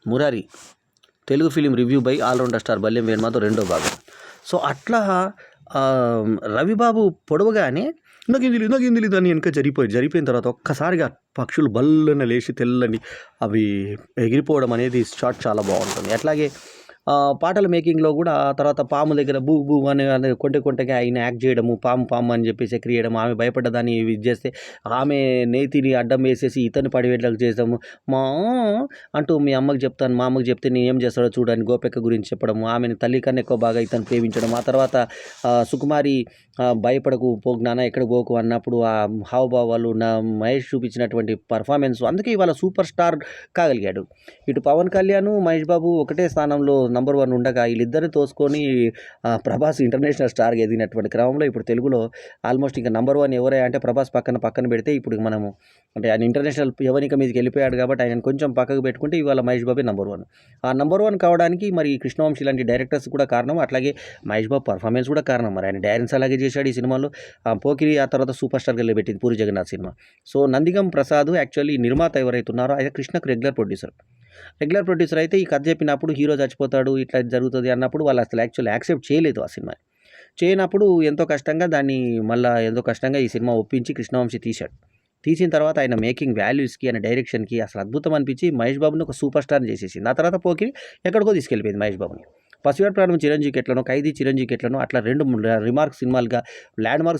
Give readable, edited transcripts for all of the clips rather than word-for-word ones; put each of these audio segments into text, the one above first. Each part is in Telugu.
Murari Telugu film review by allrounder star Balyam వేణుమాతో రెండో భాగం. సో అట్లా రవిబాబు పొడవగానే నాకేం తెలీదు అని వెనక జరిగిపోయిన తర్వాత ఒక్కసారిగా పక్షులు బల్లన లేచి తెల్లని అవి ఎగిరిపోవడం అనేది షాట్ చాలా బాగుంటుంది. అట్లాగే పాటల మేకింగ్లో కూడా తర్వాత పాము దగ్గర బూ బూ అని కొంటెగా ఆయన యాక్ట్ చేయడము, పాము అని చెప్పేసి ఎక్కిరియడం, ఆమె భయపడ్డదాన్ని ఇది చేస్తే ఆమె నేతిని అడ్డం వేసేసి ఇతన్ని పడివేట్లకు చేసాము. మా అంటూ మీ అమ్మకి చెప్తాను, మా అమ్మకి చెప్తే నేను ఏం చేస్తాడో చూడని గోపెక్క గురించి చెప్పడము, ఆమెను తల్లి కన్నా ఎక్కువ బాగా ఇతను ప్రేమించడం. ఆ తర్వాత సుకుమారి భయపడకు పోగ్నానా ఎక్కడ పోకు అన్నప్పుడు ఆ హావభావాలు మహేష్ చూపించినటువంటి పర్ఫార్మెన్స్, అందుకే ఇవాళ సూపర్ స్టార్ కాగలిగాడు. ఇటు పవన్ కళ్యాణ్, మహేష్ బాబు ఒకటే స్థానంలో నంబర్ 1 ఉండగా వీళ్ళిద్దరిని తోసుకొని ప్రభాస్ ఇంటర్నేషనల్ స్టార్గా ఎదిగినటువంటి క్రమంలో ఇప్పుడు తెలుగులో ఆల్మోస్ట్ ఇంకా నంబర్ 1 ఎవరే అంటే ప్రభాస్ పక్కన పెడితే ఇప్పుడు మనము అంటే ఆయన ఇంటర్నేషనల్ యవనిక మీదకి వెళ్ళిపోయాడు కాబట్టి ఆయన కొంచెం పక్కకు పెట్టుకుంటే ఇవాళ మహేష్ బాబే నంబర్ 1. ఆ నంబర్ 1 కావడానికి మరి కృష్ణవంశీ లాంటి డైరెక్టర్స్ కూడా కారణం, అట్లాగే మహేష్ బాబు పర్ఫార్మెన్స్ కూడా కారణం. మరి ఆయన డాన్స్ అలాగే చేశాడు ఈ సినిమాలో. పోకిరి ఆ తర్వాత సూపర్ స్టార్గా నిలబెట్టింది పూరి జగన్నాథ్ సినిమా. సో నందిగం ప్రసాద్ యాక్చువల్లీ నిర్మాత ఎవరైతే ఉన్నారో ఆయన కృష్ణకు రెగ్యులర్ ప్రొడ్యూసర్ అయితే ఈ కథ చెప్పినప్పుడు హీరో చచ్చిపోతాడు ఇట్లా జరుగుతుంది అన్నప్పుడు వాళ్ళు అసలు యాక్సెప్ట్ చేయలేదు ఆ సినిమా. చేయనప్పుడు ఎంతో కష్టంగా ఈ సినిమా ఒప్పించి కృష్ణవంశీ తీసిన తర్వాత ఆయన మేకింగ్ వాల్యూస్కి ఆయన డైరెక్షన్కి అసలు అద్భుతం అనిపించి మహేష్ బాబుని ఒక సూపర్ స్టార్ని చేసేసింది. ఆ తర్వాత పోకిరి ఎక్కడికో తీసుకెళ్ళిపోయింది మహేష్ బాబుని. పసివాడి ప్రాణం చిరంజీవికి ఎట్లనో, ఖైదీ చిరంజీవికి ఎట్లనో అట్లా 2 ల్యాండ్ మార్క్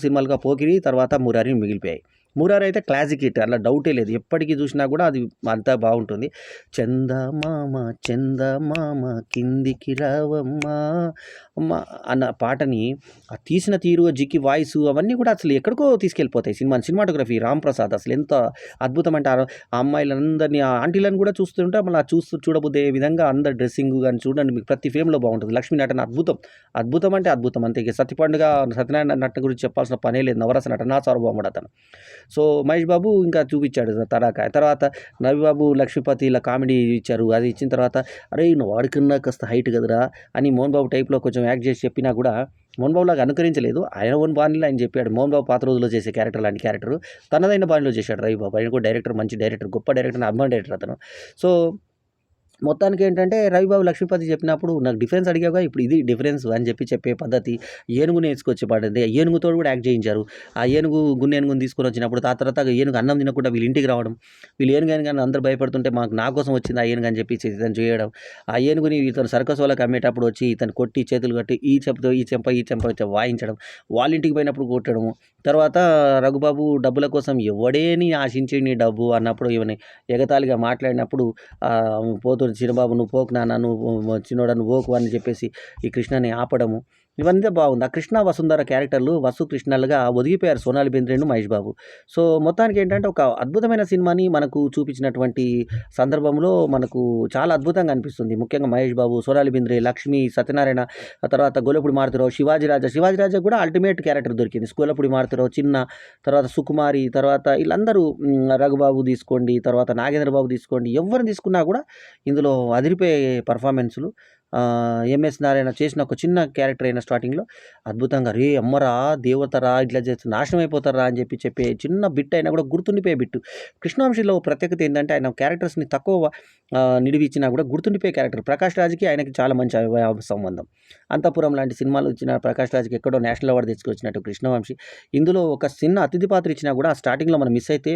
సినిమాలుగా పోకిరి తర్వాత మురారి మిగిలిపోయాయి. మురారి అయితే క్లాసిక్ హిట్, అలా డౌటే లేదు. ఎప్పటికీ చూసినా కూడా అది అంతా బాగుంటుంది. చందమామ కిందికి రావమ్మా అమ్మ అన్న పాటని ఆ తీసిన తీరు, జిక్కి వాయిస్ అవన్నీ కూడా అసలు ఎక్కడికో తీసుకెళ్ళిపోతాయి సినిమాటోగ్రఫీ రామ్ ప్రసాద్ అసలు ఎంత అద్భుతం అంటే ఆ అమ్మాయిలందరినీ, ఆ ఆంటీలను కూడా చూస్తుంటే మళ్ళీ చూడబోదే విధంగా అందరు డ్రెస్సింగ్ కానీ చూడండి, మీకు ప్రతి ఫ్రేమ్లో బాగుంటుంది. లక్ష్మీ నటన అద్భుతం అంటే అద్భుతం అంతే. ఇక సత్యనారాయణ నటన గురించి చెప్పాల్సిన పనే లేదు. నవరస నటన సార్వభౌముడు అతను. సో మహేష్ బాబు ఇంకా చూపించాడు తడాకా. తర్వాత రవిబాబు లక్ష్మీపతి ఇలా కామెడీ ఇచ్చారు. అది ఇచ్చిన తర్వాత అరే వాడికన్నా కాస్త హైట్ కదరా అని మోహన్ బాబు టైప్లో కొంచెం యాక్ట్ చేసి చెప్పినా కూడా మోహన్ బాబు లాగా అనుకరించలేదు. ఆయన ఓన్ బాణీలో ఆయన చెప్పాడు. మోహన్ బాబు పాత రోజుల్లో చేసే క్యారెక్టర్ లాంటి క్యారెక్టర్ తనదైన బాణీలో చేశాడు రవిబాబు. ఆయన కూడా డైరెక్టర్, మంచి డైరెక్టర్, గొప్ప డైరెక్టర్, అభిమాన డైరెక్టర్ అతను. సో మొత్తానికి ఏంటంటే రవిబాబు లక్ష్మీపతి చెప్పినప్పుడు నాకు డిఫరెన్స్ అడిగాగా, ఇప్పుడు ఇది డిఫరెన్స్ అని చెప్పే పద్ధతి. ఏనుగుని వేసుకొచ్చి పడింది, ఏనుగుతో కూడా యాక్ట్ చేయించారు. ఆ గున్నేనుగుని తీసుకొని వచ్చినప్పుడు ఆ తర్వాత ఏనుగు అన్నం తినకుండా వీళ్ళ ఇంటికి రావడం, వీళ్ళు ఏనుగు కానీ అందరూ భయపడుతుంటే నా కోసం వచ్చింది ఆ ఏనుగు అని చెప్పి ఇతను చేయడం. ఆ ఏనుగుని ఇతను సర్కస్ వాళ్ళకి అమ్మేటప్పుడు వచ్చి ఇతను కొట్టి చేతులు కట్టి ఈ చెంప వాయించడం, వాళ్ళ ఇంటికి పోయినప్పుడు కొట్టడము. తర్వాత రఘుబాబు డబ్బుల కోసం ఎవడేని ఆశించి నీ డబ్బు అన్నప్పుడు ఇవన్నీ ఎగతాళిగా మాట్లాడినప్పుడు పోతు చిన్నబాబు నువ్వు పోకు నాన్న, నువ్వు చిన్నోడా నువ్వు పోకు అని చెప్పేసి ఈ కృష్ణని ఆపడము, ఇవన్నీ బాగుంది. ఆ కృష్ణ వసుంధర క్యారెక్టర్లు కృష్ణలుగా ఒదిగిపోయారు సోనాలి బెంద్రేను, మహేష్ బాబు. సో మొత్తానికి ఏంటంటే ఒక అద్భుతమైన సినిమాని మనకు చూపించినటువంటి సందర్భంలో మనకు చాలా అద్భుతంగా అనిపిస్తుంది. ముఖ్యంగా మహేష్ బాబు, సోనాలి బెంద్రే, లక్ష్మి, సత్యనారాయణ, తర్వాత గొల్లపూడి మారుతిరావు, శివాజీరాజా కూడా అల్టిమేట్ క్యారెక్టర్ దొరికింది. గొల్లపూడి మారుతిరావు, చిన్న, తర్వాత సుకుమారి, తర్వాత వీళ్ళందరూ రఘుబాబు తీసుకోండి, తర్వాత నాగేంద్ర బాబు తీసుకోండి, ఎవరిని తీసుకున్నా కూడా ఇందులో అదిరిపోయే పర్ఫార్మెన్సులు. ఎంఎస్ నారాయణ చేసిన ఒక చిన్న క్యారెక్టర్ అయిన స్టార్టింగ్లో అద్భుతంగా రే అమ్మరా దేవతరా ఇట్లా చేస్తే నాశనం అయిపోతారా అని చెప్పే చిన్న బిట్ అయినా కూడా గుర్తుండిపోయే బిట్టు. కృష్ణవంశీలో ప్రత్యేకత ఏంటంటే ఆయన క్యారెక్టర్స్ని తక్కువ నిడివిచ్చినా కూడా గుర్తుండిపోయే క్యారెక్టర్. ప్రకాష్ రాజ్కి ఆయనకి చాలా మంచి సంబంధం. అంతఃపురం లాంటి సినిమాలు ఇచ్చిన ప్రకాష్ రాజ్కి ఎక్కడో నేషనల్ అవార్డు తెచ్చుకొచ్చినట్టు కృష్ణవంశీ ఇందులో ఒక చిన్న అతిథి పాత్ర ఇచ్చినా కూడా స్టార్టింగ్లో మనం మిస్ అయితే